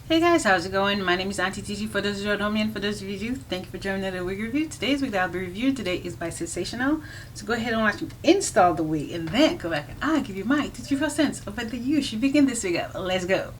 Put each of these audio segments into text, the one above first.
Hey guys, how's it going? My name is Auntie TG. For those of you who don't know me and for those of you who do, thank you for joining another wig review. Today's wig that I'll be reviewing today is by Sensationnel. So go ahead and watch me install the wig and then go back and I'll give you my 2 cents of whether you should begin this wig up. Let's go.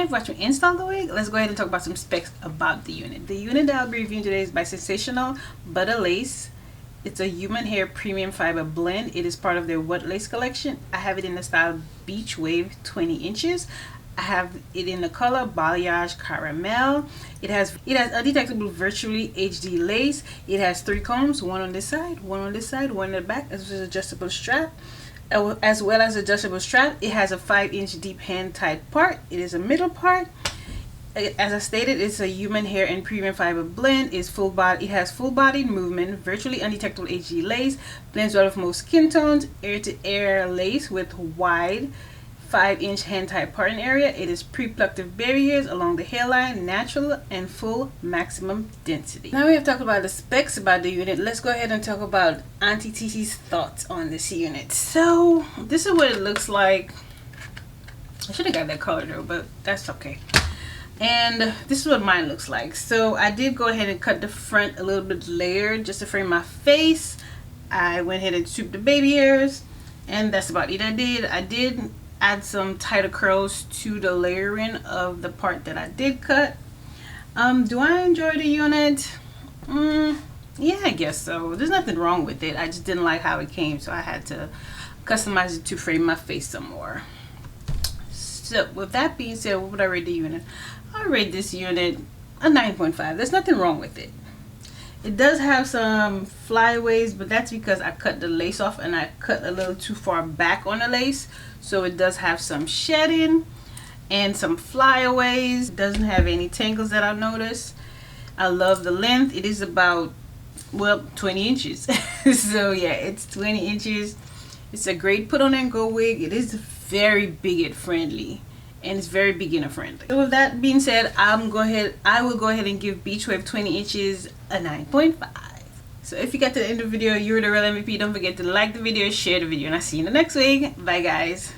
you've watched me install the wig, let's go ahead and talk about some specs about the unit. The unit that I'll be reviewing today is by Sensationel Butta Lace. It's a human hair premium fiber blend. It is part of their wet lace collection. I have it in the style Beach Wave 20 inches. I have it in the color balayage caramel. It has undetectable virtually HD lace. It has 3 combs, one on this side, one on this side, one in the back, as well as adjustable strap. It has a 5-inch deep hand tight part. It is a middle part. As I stated, it's a human hair and premium fiber blend. It has full body movement, virtually undetectable HD lace, blends well with most skin tones, air to air lace with wide 5-inch hand tight parting area. It is pre-plucked with berry hairs along the hairline, natural and full maximum density. Now we have talked about the specs about the unit. Let's go ahead and talk about Auntie TT's thoughts on this unit. So this is what it looks like. I should have got that color though, but that's okay. And this is what mine looks like. So I did go ahead and cut the front a little bit layered just to frame my face. I went ahead and swooped the baby hairs, and that's about it. I did add some tighter curls to the layering of the part that I did cut. Do I enjoy the unit? Yeah, I guess so. There's nothing wrong with it. I just didn't like how it came, so I had to customize it to frame my face some more. So with that being said, what would I rate the unit? I rate this unit a 9.5. There's nothing wrong with it. It does have some flyaways, but that's because I cut the lace off and I cut a little too far back on the lace. So it does have some shedding and some flyaways. It doesn't have any tangles that I've noticed. I love the length. It is about, well, 20 inches. So yeah, it's 20 inches. It's a great put on and go wig. It is very beginner friendly, and it's very beginner friendly. So with that being said, I will go ahead and give Beach Wave 20 inches a 9.5. So if you got to the end of the video, you're the real MVP. Don't forget to like the video, share the video, and I'll see you in the next wig. Bye guys.